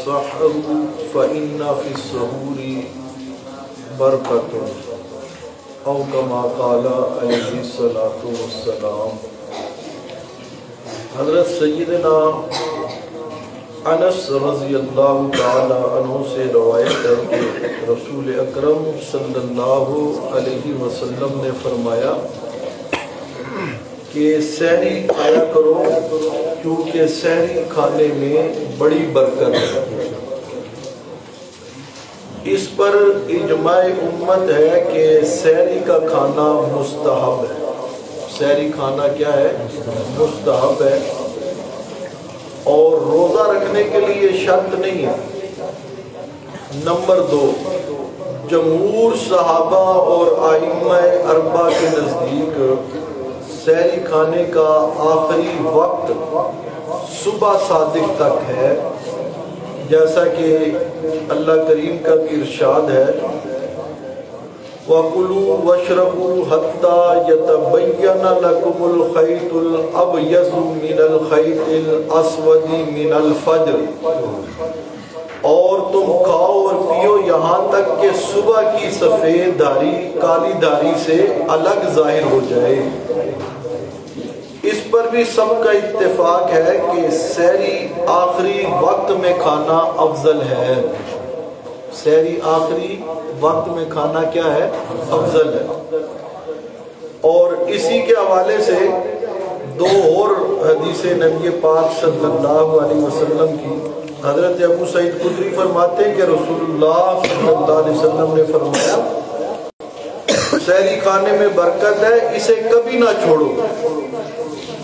تصحروا فإن في السحور برکۃ او کما قال علیہ الصلوۃ والسلام۔ حضرت سیدنا انس رضی اللہ تعالی عنہ سے روایت ہے کہ رسول اکرم صلی اللہ علیہ وسلم نے فرمایا کہ سحری کھایا کرو کیونکہ سحری کھانے میں بڑی برکت ہے۔ اس پر اجماع امت ہے کہ سحری کا کھانا مستحب ہے۔ سحری کھانا کیا ہے؟ مستحب ہے، اور روزہ رکھنے کے لیے شرط نہیں ہے۔ نمبر 2، جمہور صحابہ اور ائمہ اربعہ کے نزدیک سحری کھانے کا آخری وقت صبح صادق تک ہے، جیسا کہ اللہ کریم کا بھی ارشاد ہے وَكُلُوا وَاشْرَبُوا حَتَّى يَتَبَيَّنَ لَكُمُ الْخَيْطُ الْأَبْيَضُ مِنَ الْخَيْطِ الْأَسْوَدِ مِنَ الْفَجْرِ، اور تم کھاؤ اور پیو یہاں تک کہ صبح کی سفید دھاری کالی دھاری سے الگ ظاہر ہو جائے۔ اس پر بھی سب کا اتفاق ہے کہ سحری آخری وقت میں کھانا افضل ہے۔ سحری آخری وقت میں کھانا کیا ہے؟ افضل ہے۔ اور اسی کے حوالے سے 2 اور حدیثیں نبی پاک صلی اللہ علیہ وسلم کی، حضرت ابو سعید خدری فرماتے ہیں کہ رسول اللہ صلی اللہ علیہ وسلم نے فرمایا سحری کھانے میں برکت ہے، اسے کبھی نہ چھوڑو،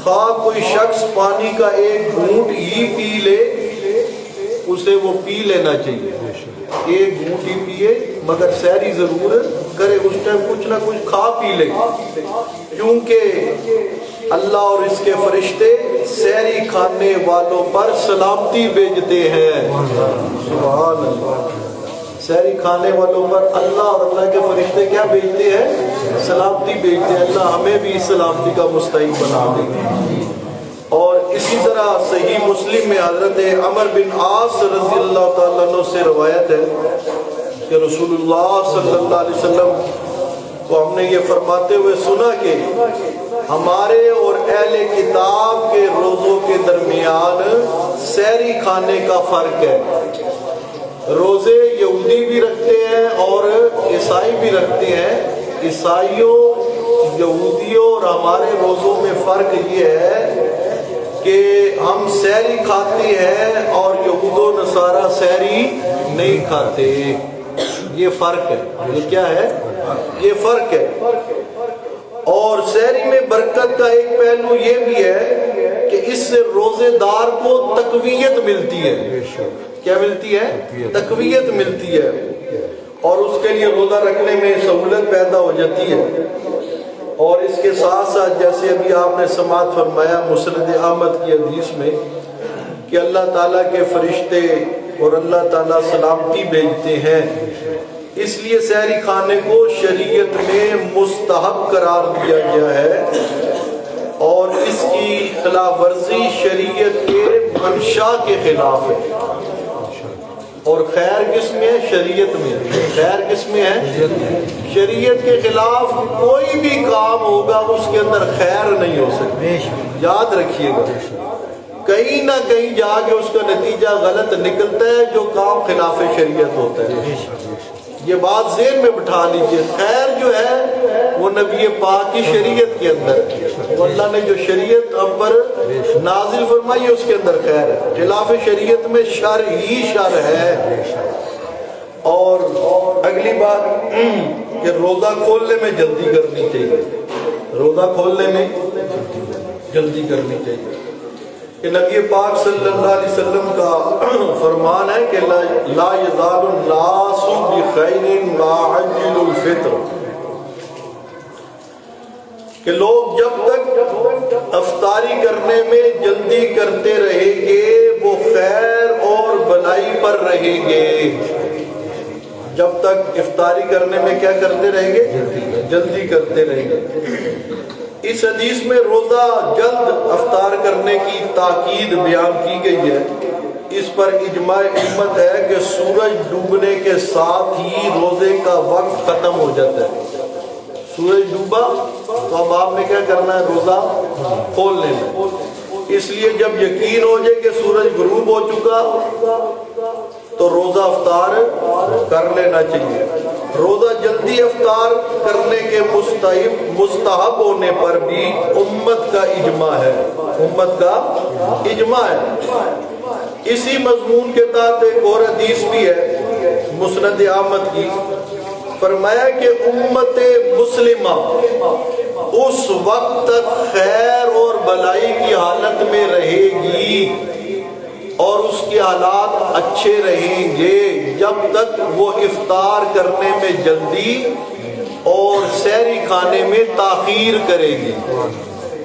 خواہ کوئی شخص پانی کا ایک گھونٹ ہی پی لے اسے وہ پی لینا چاہیے۔ ایک گھونٹ ہی پیے مگر سحری ضرور کرے، اس ٹائم کچھ نہ کچھ کھا پی لے، کیونکہ اللہ اور اس کے فرشتے سحری کھانے والوں پر سلامتی بھیجتے ہیں۔ سبحان اللہ۔ سحری کھانے والوں پر اللہ اور اللہ کے فرشتے کیا بھیجتے ہیں؟ سلامتی بھیجتے ہیں۔ اللہ ہمیں بھی سلامتی کا مستحق بنا دے۔ اور اسی طرح صحیح مسلم میں حضرت عمر بن عاص رضی اللہ تعالیٰ عنہ سے روایت ہے کہ رسول اللہ صلی اللہ علیہ وسلم کو ہم نے یہ فرماتے ہوئے سنا کہ ہمارے اور اہل کتاب کے روزوں کے درمیان سحری کھانے کا فرق ہے۔ روزے یہودی بھی رکھتے ہیں اور عیسائی بھی رکھتے ہیں۔ عیسائیوں، یہودیوں اور ہمارے روزوں میں فرق یہ ہے کہ ہم سحری کھاتے ہیں اور یہود و نصارہ سحری نہیں کھاتے۔ یہ فرق ہے۔ یہ کیا ہے؟ یہ فرق ہے۔ اور سحری میں برکت کا ایک پہلو یہ بھی ہے کہ اس سے روزے دار کو تقویت ملتی ہے۔ کیا ملتی ہے؟ تقویت ملتی ہے، اور اس کے لیے روزہ رکھنے میں سہولت پیدا ہو جاتی ہے۔ اور اس کے ساتھ ساتھ جیسے ابھی آپ نے سماعت فرمایا مسند احمد کی حدیث میں کہ اللہ تعالیٰ کے فرشتے اور اللہ تعالیٰ سلامتی بھیجتے ہیں، اس لیے سحری کھانے کو شریعت میں مستحب قرار دیا گیا ہے، اور اس کی خلاف ورزی شریعت کے منشا کے خلاف ہے۔ اور خیر کس میں ہے؟ شریعت میں ہے۔ خیر کس میں ہے؟ شریعت کے خلاف کوئی بھی کام ہوگا اس کے اندر خیر نہیں ہو سکتی، یاد رکھیے گا۔ کہیں نہ کہیں جا کے اس کا نتیجہ غلط نکلتا ہے جو کام خلاف شریعت ہوتا ہے۔ یہ بات ذہن میں بٹھا لیجئے، خیر جو ہے وہ نبی پاک کی شریعت کے اندر، وہ اللہ نے جو شریعت ہم پر نازل فرمائی اس کے اندر خیر ہے۔ خلاف شریعت میں شر ہی شر ہے۔ اور اگلی بات کہ روزہ کھولنے میں جلدی کرنی چاہیے۔ روزہ کھولنے میں جلدی کرنی چاہیے کہ نبی پاک صلی اللہ علیہ وسلم کا فرمان ہے کہ لا یزال الناس بخیر ما عجل الفطر، کہ لوگ جب تک افطاری کرنے میں جلدی کرتے رہیں گے وہ خیر اور بھلائی پر رہیں گے۔ جب تک افطاری کرنے میں کیا کرتے رہیں گے؟ جلدی کرتے رہیں گے۔ اس حدیث میں روزہ جلد افطار کرنے کی تاکید بیان کی گئی ہے، اس پر اجماع امت ہے کہ سورج ڈوبنے کے ساتھ ہی روزے کا وقت ختم ہو جاتا ہے۔ سورج ڈوبا تو اب آپ نے کیا کرنا ہے؟ روزہ کھول لینا۔ اس لیے جب یقین ہو جائے کہ سورج غروب ہو چکا تو روزہ افطار کر لینا چاہیے۔ روزہ جلدی افطار کرنے کے مستحب ہونے پر بھی امت کا اجماع ہے، امت کا اجماع ہے۔ اسی مضمون کے تحت ایک اور حدیث بھی ہے مسند احمد کی، فرمایا کہ امت مسلمہ اس وقت تک خیر اور بھلائی کی حالت میں رہے گی اور اس کے حالات اچھے رہیں گے جب تک وہ افطار کرنے میں جلدی اور سحری کھانے میں تاخیر کرے گی،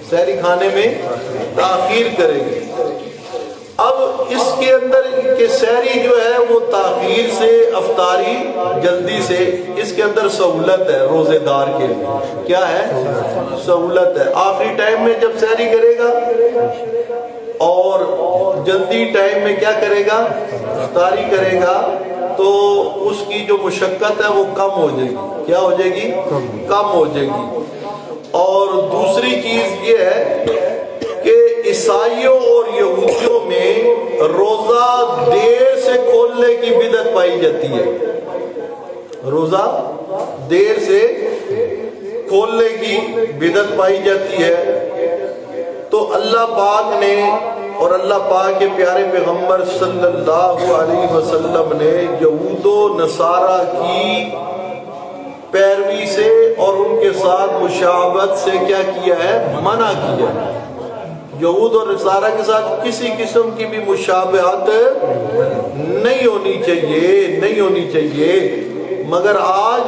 سحری کھانے میں تاخیر کرے گی۔ اب اس کے اندر کہ سحری جو ہے وہ تاخیر سے، افطاری جلدی سے، اس کے اندر سہولت ہے روزے دار کے لیے۔ کیا ہے؟ سہولت ہے۔ آخری ٹائم میں جب سحری کرے گا اور جلدی ٹائم میں کیا کرے گا؟ افطاری کرے گا تو اس کی جو مشقت ہے وہ کم ہو جائے گی۔ کیا ہو جائے گی؟ کم ہو جائے گی۔ اور دوسری چیز یہ ہے کہ عیسائیوں اور یہودیوں میں روزہ دیر سے کھولنے کی بدعت پائی جاتی ہے۔ روزہ دیر سے کھولنے کی بدعت پائی جاتی ہے۔ تو اللہ پاک نے اور اللہ پاک کے پیارے پیغمبر صلی اللہ علیہ وسلم نے یہود و نصارہ کی پیروی سے اور ان کے ساتھ مشابہت سے کیا کیا ہے؟ منع کیا ہے۔ یہود اور نصارہ کے ساتھ کسی قسم کی بھی مشابہت نہیں ہونی چاہیے، نہیں ہونی چاہیے۔ مگر آج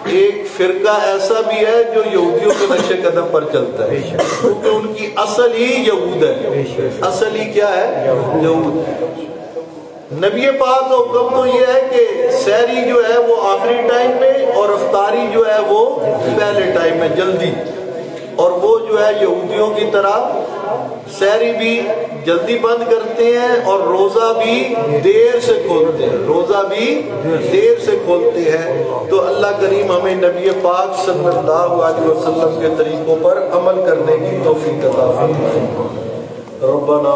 ایک فرقہ ایسا بھی ہے جو یہودیوں کے نقش قدم پر چلتا ہے، کیونکہ ان کی اصل ہی یہود ہے۔ اصل ہی کیا ہے؟ یہود۔ نبی پاک کا حکم تو یہ ہے کہ سحری جو ہے وہ آخری ٹائم میں اور افطاری جو ہے وہ پہلے ٹائم میں جلدی، اور وہ جو ہے یہودیوں کی طرح سحری بھی جلدی بند کرتے ہیں اور روزہ بھی دیر سے کھولتے ہیں، روزہ بھی دیر سے کھولتے ہیں۔ تو اللہ کریم ہمیں نبی پاک صلی اللہ علیہ وسلم کے طریقوں پر عمل کرنے کی توفیق عطا فرمائے۔ ربنا